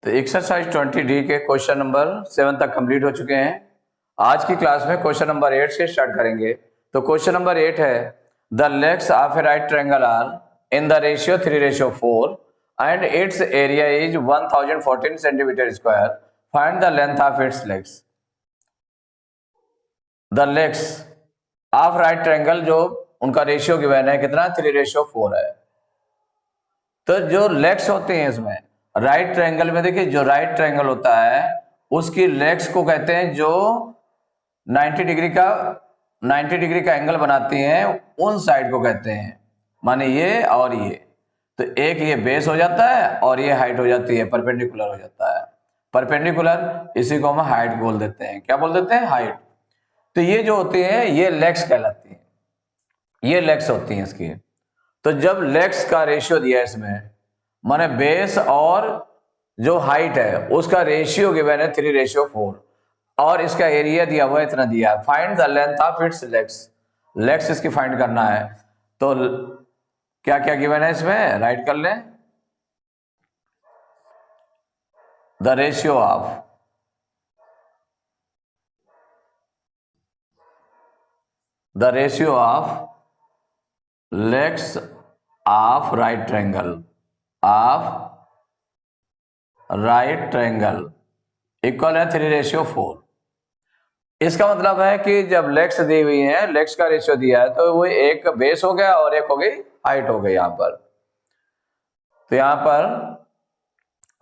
तो exercise 20D के question number 7 तक कंप्लीट हो चुके हैं। आज की क्लास में क्वेश्चन नंबर 8 से स्टार्ट करेंगे। तो क्वेश्चन नंबर 8 है, the legs of a right triangle are in the ratio 3:4 and its area is 1014 centimetre square. Find the length of its legs. The legs of right triangle, जो उनका ratio given है कितना, 3:4 है। तो जो legs होते हैं इसमें राइट ट्रायंगल में, देखिए जो राइट ट्रायंगल होता है उसकी लेग्स को कहते हैं जो 90 डिग्री का एंगल बनाती हैं, उन साइड को कहते हैं, माने ये और ये। तो एक ये बेस हो जाता है और ये हाइट हो जाती है, परपेंडिकुलर हो जाता है। परपेंडिकुलर, इसी को हम हाइट बोल देते हैं। क्या बोल देते हैं? हाइट। तो ये जो होती है ये लेग्स कहलाती है, ये लेग्स होती हैं इसकी। तो जब लेग्स का रेशियो दिया है इसमें, माने बेस और जो हाइट है उसका रेशियो गिवन है 3:4 और इसका एरिया दिया हुआ है इतना दिया है। Find the length of its legs. Legs इसकी फाइंड करना है। तो क्या क्या गिवन है इसमें, राइट कर लें। The ratio of legs of right triangle equal है 3:4। इसका मतलब है कि जब लेग्स दी हुई है, लेग्स का रेशियो दिया है, तो वो एक बेस हो गया और एक हो गई हाइट हो गई यहां पर। तो यहां पर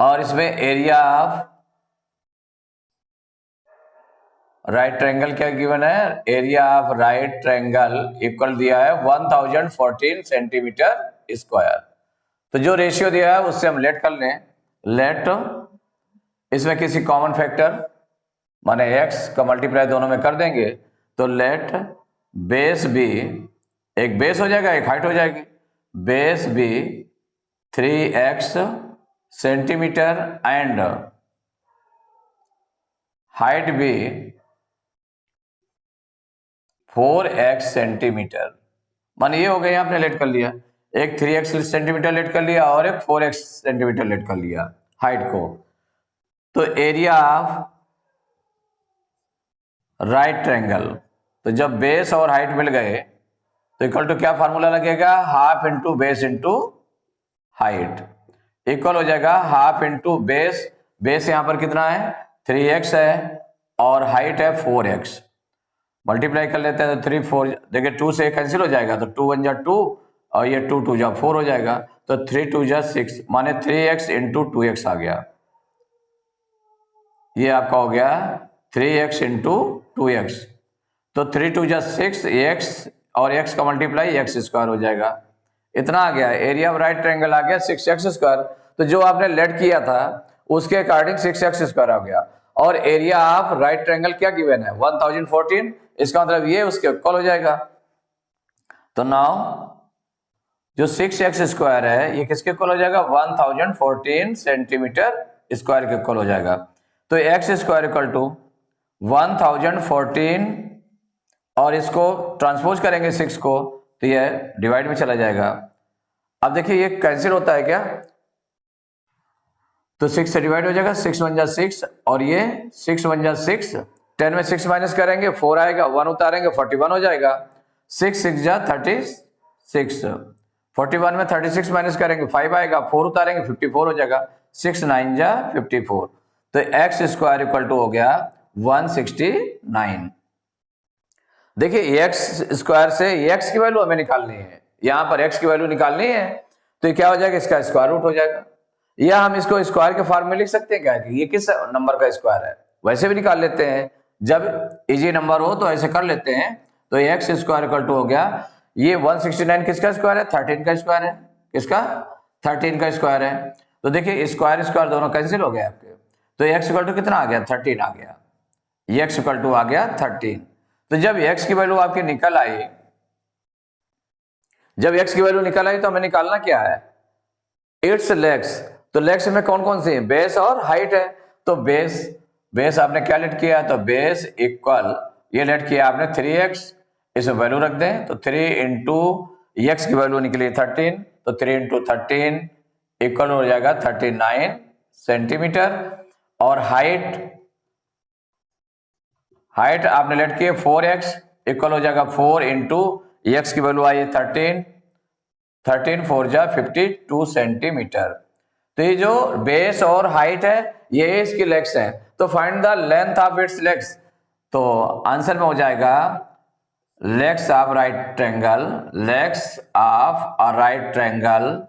और इसमें एरिया ऑफ राइट ट्रायंगल क्या गिवन है, area of right triangle equal दिया है 1014 सेंटीमीटर स्क्वायर। तो जो रेशियो दिया है उससे हम लेट कर लें। लेट इसमें किसी कॉमन फैक्टर माने x का मल्टीप्लाई दोनों में कर देंगे। तो लेट बेस बी, एक बेस हो जाएगा एक हाइट हो जाएगी। Base be 3x centimetre and height be 4x centimetre. माने ये हो गया, आपने लेट कर लिया, एक 3x सेंटीमीटर लेट कर लिया और एक 4x सेंटीमीटर लेट कर लिया हाइट को। तो एरिया ऑफ राइट ट्रायंगल, तो जब बेस और हाइट मिल गए तो इक्वल टू क्या फार्मूला लगेगा, half into base into height equal हो जाएगा हाफ इंटू बेस। बेस यहां पर कितना है, 3x है और हाइट है 4x। मल्टीप्लाई कर लेते हैं तो 3 4, देखिए 2 से कैंसिल हो जाएगा तो 2 1 जा 2 और ये 2 2 जा 4 हो जाएगा। तो 3 2 जा 6 माने 3x इंटू 2x आ गया। ये आपका हो गया 3x इंटू 2x। तो 3 2 जा 6 x और x का मल्टीप्लाई x स्क्वायर हो जाएगा। इतना आ गया। एरिया ऑफ राइट ट्रायंगल आ गया 6x स्क्वायर। तो जो आपने लेट किया था उसके अकॉर्डिंग 6x स्क्वायर आ गया। और एरिया ऑफ राइट ट्रायंगल क्या गिवन है, 1014। इसका मतलब ये उसके इक्वल हो जाएगा। तो नाउ जो 6x स्क्वायर है ये किसके इक्वल हो जाएगा, 1014 सेंटीमीटर स्क्वायर के इक्वल हो जाएगा। तो x स्क्वायर इक्वल टू 1014 और इसको ट्रांसपोज करेंगे 6 को तो ये डिवाइड में चला जाएगा। अब देखिए ये कैंसिल होता है क्या, तो 6 से डिवाइड हो जाएगा, 6 1 जा 6 और ये 6 1 जा 6, 10 में 6 माइनस करेंगे 4 आएगा, 1 उतारेंगे 41 हो जाएगा। 6 6 जा 36, 41 में 36 माइनस करेंगे 5 आएगा, 4 उतारेंगे 54 हो जाएगा। 6 9 जा 54। तो x स्क्वायर इक्वल टू हो गया 169। देखिए x स्क्वायर से x की वैल्यू हमें निकालनी है, यहां पर x की वैल्यू निकालनी है। तो क्या हो जाएगा, इसका स्क्वायर रूट हो जाएगा, या हम इसको स्क्वायर के फॉर्म में लिख सकते हैं क्या कि ये किस नंबर का स्क्वायर है, वैसे भी निकाल लेते हैं। जब इजी नंबर हो तो ऐसे कर लेते हैं। तो x स्क्वायर इक्वल टू हो गया, ये 169 किसका स्क्वायर है, 13 का स्क्वायर है। किसका, 13 का स्क्वायर है। तो देखिए स्क्वायर स्क्वायर दोनों कैंसिल हो गए आपके। तो x इक्वल टू कितना आ गया, 13 आ गया। x इक्वल टू आ गया 13। तो जब x की वैल्यू आपकी निकल आई, तो हमें निकालना क्या है, इट्स लेग्स। तो लेग्स में कौन कौन सी है, बेस और हाइट है। तो बेस आपने क्या लेट किया, तो बेस इक्वल ये लेट किया आपने 3x, इसमें वैल्यू रख दें। तो 3 इंटू x की वैल्यू निकली 13, तो 3 इंटू 13 इक्वल हो जाएगा 39 सेंटीमीटर, और हाइट आपने लेट की है 4x इक्वल हो जाएगा 4 इंटू एक्स की वैल्यू आई है 13 4 जा 52 सेंटीमीटर। तो ये जो बेस और हाइट है ये इसकी लेग्स है, तो find the length of its legs. तो आंसर में हो जाएगा legs of right triangle, legs of a right triangle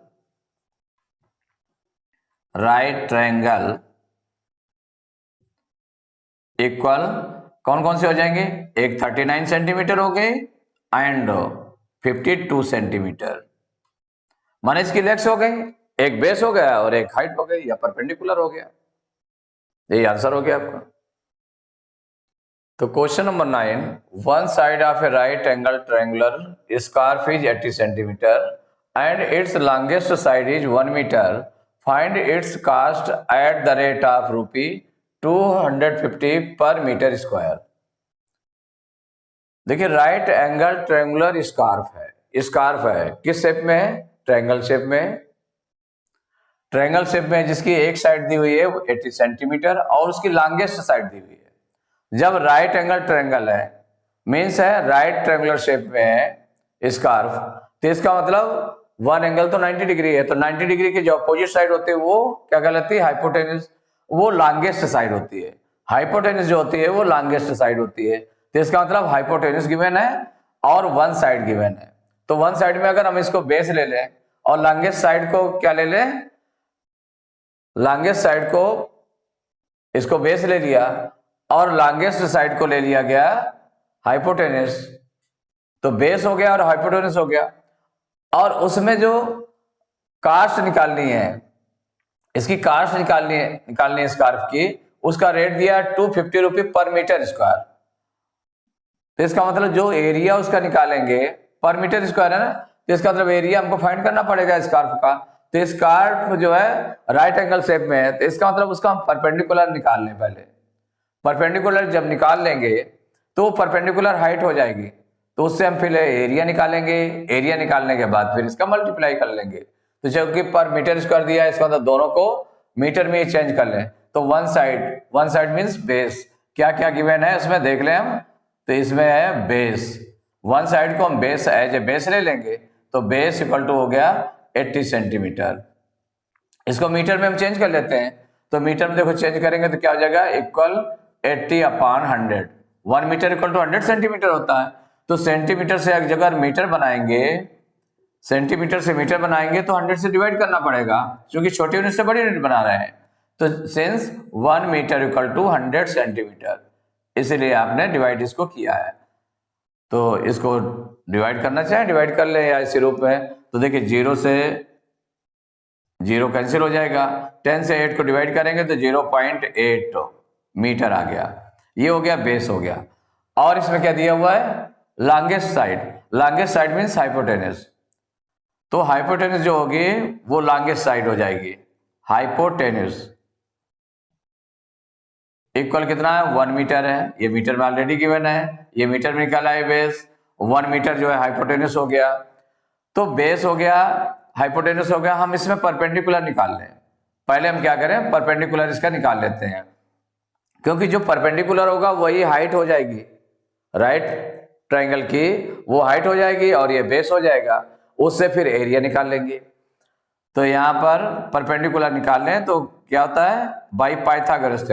equal कौन कौन से हो जाएंगे, एक 39 सेंटीमीटर हो गए एंड 52 सेंटीमीटर, माने इसकी लेग्स हो गई, एक बेस हो गया और एक हाइट हो गई या परपेंडिकुलर हो गया। यही आंसर हो गया आपका। तो question number 9, one side of a right angle triangular scarf is 80 centimetre and its longest side is 1 metre, find its cost at the rate of ₹250 per metre square. देखिए राइट एंगल ट्रायंगुलर स्कार्फ है किस shape में है, triangle shape में, triangle shape में जिसकी एक side दी हुई है 80 सेंटीमीटर और उसकी लॉन्गेस्ट साइड दी हुई है। जब राइट एंगल ट्रायंगल है मीन्स है राइट ट्रायंगुलर शेप में है स्कार्फ, तो इसका मतलब वन एंगल तो 90 डिग्री है, तो 90 डिग्री की जो अपोजिट साइड होती है वो क्या कहलाती है, हाइपोटेनस, वो लॉन्गेस्ट साइड होती है। हाइपोटेनस जो होती है वो लॉन्गेस्ट साइड होती है, तो इसका मतलब हाइपोटेनस गिवन है और वन साइड गिवन है। तो वन साइड में अगर हम इसको बेस ले लें और लॉन्गेस्ट साइड को क्या ले लें, लॉन्गेस्ट साइड को इसको बेस ले लिया और लॉन्गेस्ट साइड को ले लिया गया हाइपोटेनस, तो बेस हो गया और हाइपोटेनस हो गया। और उसमें जो कास्ट निकालनी है, इसकी कास्ट निकालनी है स्कार्फ की, उसका रेट दिया 250 रुपये पर मीटर स्क्वायर। तो इसका मतलब जो एरिया उसका निकालेंगे पर मीटर स्क्वायर है ना, तो इसका मतलब एरिया हमको फाइंड करना पड़ेगा स्कार्फ का। तो स्कार्फ जो है राइट एंगल शेप में है, तो इसका मतलब उसका हम परपेंडिकुलर निकाल लें। पहले परपेंडिकुलर जब निकाल लेंगे तो परपेंडिकुलर हाइट हो जाएगी, तो उससे हम फिर एरिया निकालेंगे, एरिया निकालने के बाद फिर इसका मल्टीप्लाई कर लेंगे। तो जबकि पर मीटर स्क्वायर दिया है, इसका मतलब दोनों को मीटर में चेंज कर लें। तो वन साइड मीन्स बेस, क्या क्या गिवन है उसमें देख लें हम। तो इसमें है बेस, वन साइड को हम बेस एज ए बेस ले लेंगे, तो बेस इक्वल टू हो गया 80 सेंटीमीटर। इसको मीटर में हम चेंज कर लेते हैं, तो मीटर में देखो चेंज करेंगे तो क्या हो जाएगा, equal 80/100। 1 metre equal to 100 centimetre होता है। तो सेंटीमीटर से अगर मीटर बनाएंगे, सेंटीमीटर से मीटर बनाएंगे तो 100 से डिवाइड करना पड़ेगा, क्योंकि छोटी यूनिट से बड़ी यूनिट बना रहे हैं। तो since 1 metre equal to 100 centimetre, इसीलिए आपने डिवाइड इसको किया है। तो इसको डिवाइड करना चाहे डिवाइड कर ले या इसी रूप में। तो देखिए 0 से 0 कैंसिल हो जाएगा, 10 से 8 को डिवाइड करेंगे तो 0.8 मीटर आ गया। ये हो गया बेस हो गया। और इसमें क्या दिया हुआ है, लॉन्गेस्ट साइड मीन्स हाइपोटेनस। तो हाइपोटेनस जो होगी वो लॉन्गेस्ट साइड हो जाएगी। हाइपोटेनस इक्वल कितना है, 1 मीटर है, ये मीटर में ऑलरेडी गिवन है, ये मीटर में निकाला है बेस। 1 मीटर जो है हाइपोटेनस हो गया, तो बेस हो गया, हाइपोटेनस हो गया। हम इसमें परपेंडिकुलर निकाल लें। पहले हम क्या करें, परपेंडिकुलर इसका निकाल लेते हैं, क्योंकि जो परपेंडिकुलर होगा वही हाइट हो जाएगी, राइट ट्रायंगल की वो हाइट हो जाएगी और ये बेस हो जाएगा, उससे फिर एरिया निकाल लेंगे। तो यहाँ पर परपेंडिकुलर निकाल लें तो क्या होता है, बाई पाइथागोरस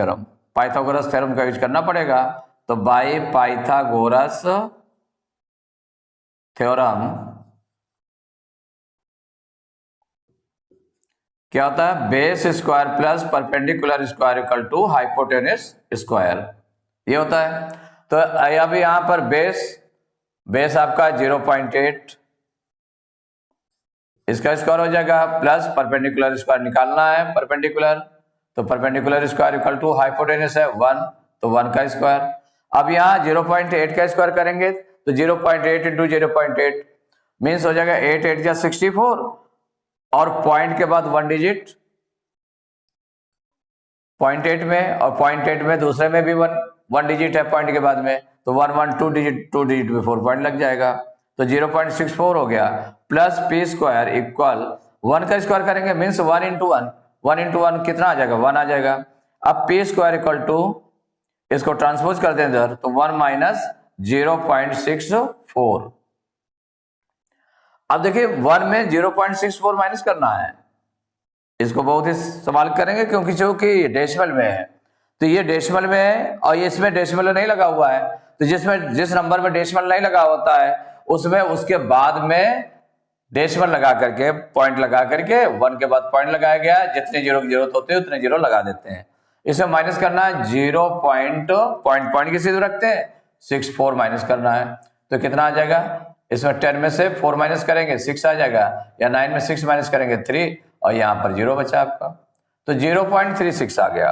थ्योरम का यूज करना पड़ेगा। तो बाई पाइथागोरस थ्योरम क्या होता है, base square plus perpendicular square equal to hypotenuse square, ये होता है। तो अभी यहां पर बेस आपका 0.8, इसका स्क्वायर हो जाएगा, प्लस परपेंडिकुलर स्क्वायर निकालना है परपेंडिकुलर, तो perpendicular square equal to hypotenuse है 1, तो 1 का स्क्वायर। अब यहाँ 0.8 का स्क्वायर करेंगे तो 0.8 इंटू 0.8 मीन्स हो जाएगा 8 8 जा 64, और पॉइंट के बाद 1 डिजिट 0.8 में, और 0.8 में दूसरे में भी 1 डिजिट है पॉइंट के बाद में, तो 1 1 2 डिजिट में 4 पॉइंट लग जाएगा, तो 0.64 हो गया। प्लस पी स्क्वायर इक्वल 1 का स्क्वायर करेंगे मीन्स 1 इंटू 1, 1 इंटू 1 कितना आ जाएगा, 1 आ जाएगा। अब पी स्क्वायर इक्वल टू, इसको ट्रांसपोज कर दें इधर, तो 1 माइनस 0.64। अब देखिए 1 में 0.64 माइनस करना है, इसको बहुत ही सवाल करेंगे क्योंकि जो कि डेसिमल में है, तो ये डेसिमल में है और ये इसमें डेसिमल नहीं लगा हुआ है, तो जिस नंबर में डेसिमल नहीं लगा होता है उसमें उसके बाद में डेसिमल लगा करके, पॉइंट लगा करके, 1 के बाद पॉइंट लगाया गया, जितने जीरो की जरूरत होती है उतने जीरो लगा देते हैं। इसमें माइनस करना है 0 पॉइंट किसी दूर रखते हैं, 64 माइनस करना है, तो कितना आ जाएगा, इसमें 10 में से 4 माइनस करेंगे 6 आ जाएगा, या 9 में 6 माइनस करेंगे 3, और यहाँ पर 0 बचा आपका, तो 0.36 आ गया।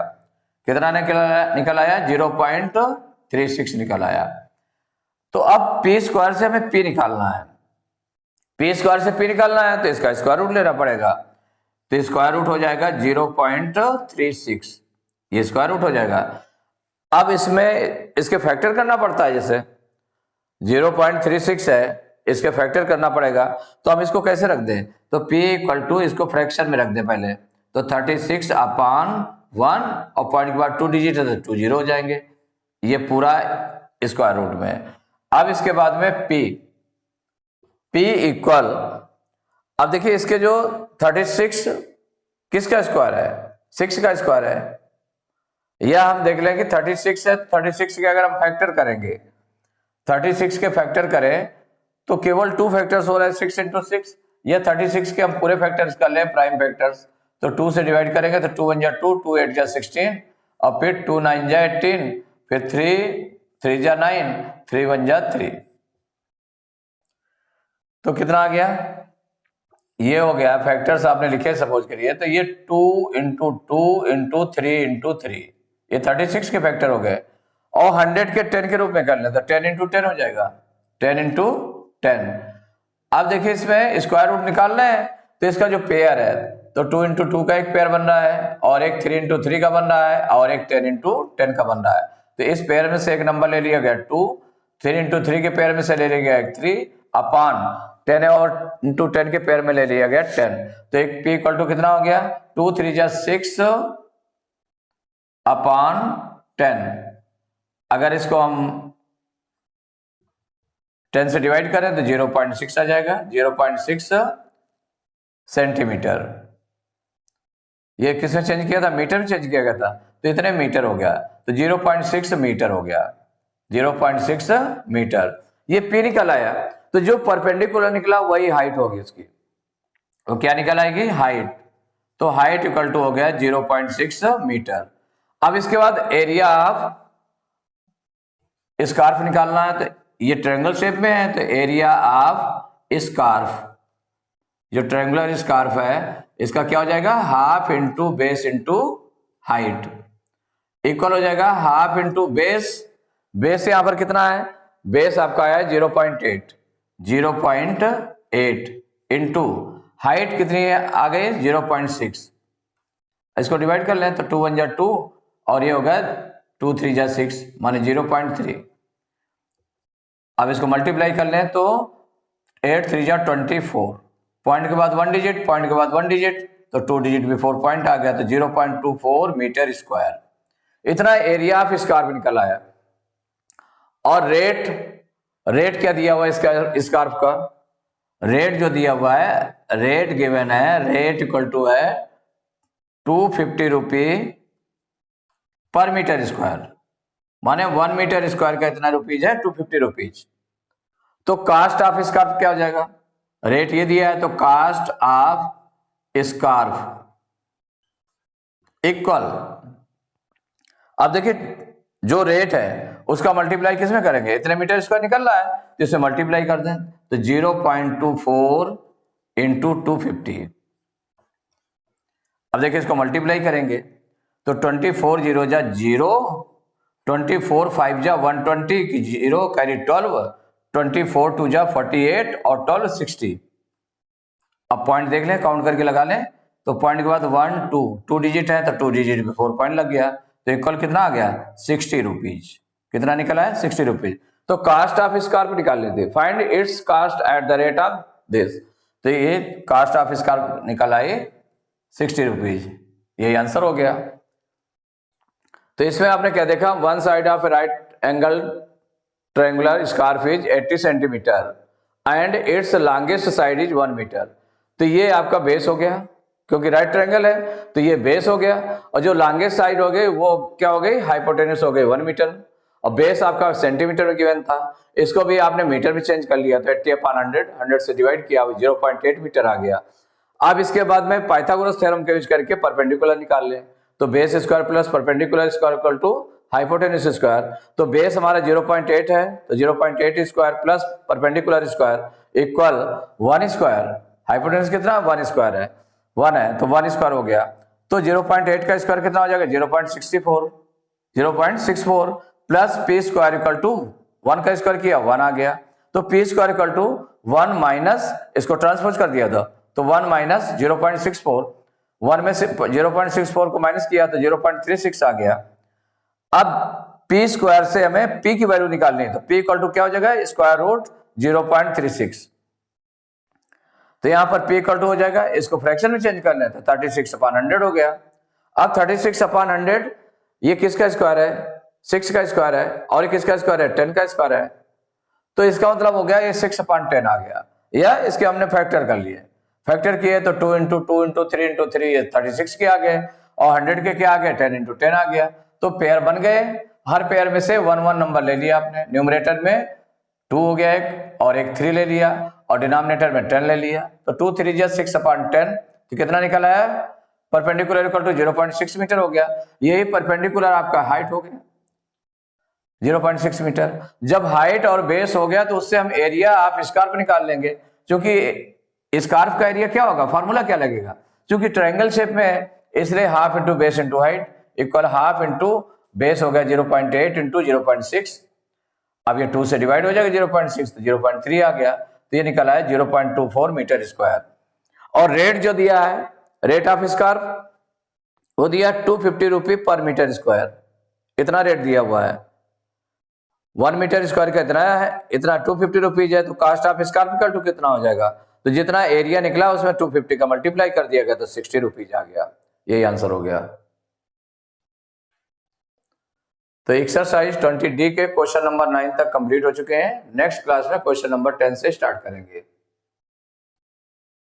कितना निकल आया, 0.36 निकल आया। तो अब पी स्क्वायर से हमें पी निकालना है, पी स्क्वायर से पी निकालना है तो इसका स्क्वायर रूट लेना पड़ेगा, तो स्क्वायर रूट हो जाएगा 0.36, ये स्क्वायर रूट हो जाएगा। अब इसमें इसके फैक्टर करना पड़ता है, जैसे 0.36 है, इसके फैक्टर करना पड़ेगा, तो हम इसको कैसे रख दें, तो p इक्वल टू, इसको फ्रैक्शन में रख दें पहले, तो 36 अपान 1 और पॉइंट के बाद 2 डिजिट है तो 2 जीरो हो जाएंगे, ये पूरा स्क्वायर रूट में। अब इसके बाद में p इक्वल, अब देखिए इसके जो 36 किसका स्क्वायर है, 6 का स्क्वायर है, या हम देख लेंगे 36 है, 36 के अगर हम फैक्टर करेंगे, 36 के फैक्टर करें तो केवल 2 फैक्टर्स हो रहे हैं, 6 इंटू 6, या 36 के हम पूरे फैक्टर्स कर लें, प्राइम फैक्टर्स, तो 2 से डिवाइड करेंगे तो 2 1 जा 2, 2 8 जा 16, और फिर 2 9 जा 18, फिर 3 जा 9, 3 1 जा 3, तो कितना आ गया, ये हो गया। फैक्टर्स आपने लिखे सपोज करिए, तो ये 2 इंटू 2 इंटू 3 इंटू 3, ये 36 के फैक्टर हो गए, और 100 के 10 के रूप में कर ले तो 10 इंटू 10 हो जाएगा, 10 इंटू 10। अब देखिए इसमें स्क्वायर रूट निकालना है, तो इसका जो पेयर है, तो 2 इंटू 2 का एक पेयर बन रहा है, और एक 3 इंटू 3 का बन रहा है, और एक 10 इंटू 10 का बन रहा है, तो इस पेयर में से एक नंबर ले लिया गया 2, 3 इंटू 3 के पेयर में से ले लिया गया एक 3, अपान 10 और इंटू 10 के पेयर में ले लिया गया 10, तो एक p इक्वल टू कितना हो गया, 2 3 जा 6 अपान 10। अगर इसको हम 10 से डिवाइड करें तो 0.6 आ जाएगा, 0.6 सेंटीमीटर। ये किसमें चेंज किया था, मीटर में चेंज किया गया था, तो इतने मीटर हो गया, तो 0.6 मीटर हो गया, 0.6 मीटर। ये p निकल आया, तो जो परपेंडिकुलर निकला वही हाइट होगी उसकी, तो क्या निकल आएगी, हाइट, तो हाइट इक्वल टू हो गया 0.6 मीटर। अब इसके बाद एरिया ऑफ स्कार्फ निकालना है, तो ये ट्रायंगल शेप में है, तो एरिया ऑफ स्कार्फ, जो ट्रायंगुलर स्कार्फ है, इसका क्या हो जाएगा, half into base into height, equal हो जाएगा हाफ इंटू बेस, बेस यहां पर कितना है, बेस आपका आया 0.8, 0.8 इंटू हाइट कितनी है आ गई 0.6, इसको डिवाइड कर लें तो 2 1 जा 2, और ये होगा 2 3 जा 6 माने 0.3। अब इसको मल्टीप्लाई कर लें तो 8 3 जा 24, पॉइंट के बाद 1 डिजिट, पॉइंट के बाद 1 डिजिट, तो 2 डिजिट बिफोर पॉइंट आ गया, तो 0.24 मीटर स्क्वायर, इतना एरिया ऑफ स्कार्फ निकल आया। और रेट क्या दिया हुआ है स्कार्फ का, रेट जो दिया हुआ है, रेट गिवन है, रेट इक्वल टू है 250 रुपी पर मीटर स्क्वायर, माने 1 मीटर स्क्वायर का इतना रुपीज है 250 रुपीज। तो कास्ट ऑफ स्कार्फ क्या हो जाएगा, रेट ये दिया है तो कास्ट ऑफ स्कार्फ इक्वल, अब देखिए जो रेट है उसका मल्टीप्लाई किस में करेंगे, इतने मीटर स्क्वायर निकल रहा है तो इसे मल्टीप्लाई कर दें, तो 0.24 इंटू 250। अब देखिए इसको मल्टीप्लाई करेंगे तो 24 0 जा 0, 24 5 जा 120 की 0 कैरी 12, 24 2 जा 48 और 12 60। अब पॉइंट देख लें, काउंट करके लगा लें, तो पॉइंट के बाद 1 2 डिजिट है तो 2 डिजिट में 4 पॉइंट लग गया, तो इक्वल कितना आ गया 60 रुपीज, कितना निकला है 60 रुपीज। तो कास्ट ऑफ स्कार्फ निकाल लेते, find its cost at the rate of this, तो ये कास्ट ऑफ स्कार्फ निकल आए 60 रुपीज। यही आंसर हो गया। तो इसमें आपने क्या देखा, one side of right angle triangular scarf is 80 centimetre and its longest side is 1 metre. तो ये आपका बेस हो गया, क्योंकि राइट ट्रायंगल है तो ये बेस हो गया, और जो लॉन्गेस्ट साइड हो गई वो क्या हो गई, हाइपोटेन्यूस हो गई 1 मीटर, और बेस आपका सेंटीमीटर में गिवन था, इसको भी आपने मीटर में चेंज कर लिया, तो 80/100, 100 से डिवाइड किया, 0.8 मीटर आ गया। अब इसके बाद में पाइथागोरस थ्योरम का यूज करके परपेंडिकुलर निकाल लें, तो base square plus perpendicular square equal to hypotenuse square. तो बेस हमारा 0.8 है, तो 0.8 square plus perpendicular square equal 1 square. Hypotenuse कितना, 1 स्क्वायर है, 1 है तो 1 स्क्वायर हो गया। तो 0.8 का स्क्वायर कितना हो जाएगा, 0.64, 0.64 plus P square equal to 1 का स्क्वायर किया 1 आ गया। तो P square equal to 1 minus, इसको ट्रांसपोज कर दिया था, तो 1 माइनस 0.64, 1 में से 0.64 को माइनस किया तो 0.36 आ गया। अब पी स्क्वायर से हमें पी की वैल्यू निकालनी है, तो पी इक्वल टू क्या हो जाएगा, स्क्वायर रूट 0.36। तो यहां पर पी इक्वल टू हो जाएगा, इसको फ्रैक्शन में चेंज करना है तो 36/100 हो गया। अब 36/100 ये किसका स्क्वायर है, 6 का स्क्वायर है, और किसका स्क्वायर है, 10 का स्क्वायर है। तो इसका मतलब हो गया ये 6/10 आ गया, या इसके हमने फैक्टर कर लिए, फैक्टर किए तो 2 × 2 × 3 × 3 ये 36 के आ गए, और 100 के क्या आ गए, 10 × 10 आ गया। तो पेयर बन गए, हर पेयर में से 1 1 नंबर ले लिया आपने, न्यूमरेटर में 2 हो गया एक, और एक 3 ले लिया, और डिनोमिनेटर में 10 ले लिया। तो 2 3 × 6/10, तो कितना निकल आया, परपेंडिकुलर इक्वल टू 0.6 मीटर हो गया। यही परपेंडिकुलर आपका हाइट हो गया 0.6 मीटर। जब हाइट और बेस हो गया तो उससे हम एरिया ऑफ स्कार्फ निकाल लेंगे, क्योंकि स्कार्फ का एरिया क्या होगा, फॉर्मूला क्या लगेगा, क्योंकि ट्रायंगल शेप में है, इसलिए half into base into height equal half into base हो गया 0.8 इंटू 0.6। अब ये 2 से डिवाइड हो जाएगा 0.6, तो 0.3 आ गया, तो ये निकला है 0.24 मीटर स्क्वायर। और रेट जो दिया है, रेट ऑफ स्कार्फ वो दिया 250 रुपी पर मीटर स्क्वायर, इतना रेट दिया हुआ है। 1 मीटर स्क्वायर का इतना है, इतना 250 रुपीज है, तो cost of scarf equal to कितना हो जाएगा, तो जितना एरिया निकला उसमें 250 का मल्टीप्लाई कर दिया गया तो 60 रुपीज आ गया। यही आंसर हो गया। तो एक्सरसाइज 20D के क्वेश्चन नंबर 9 तक कंप्लीट हो चुके हैं। नेक्स्ट क्लास में क्वेश्चन नंबर 10 से स्टार्ट करेंगे।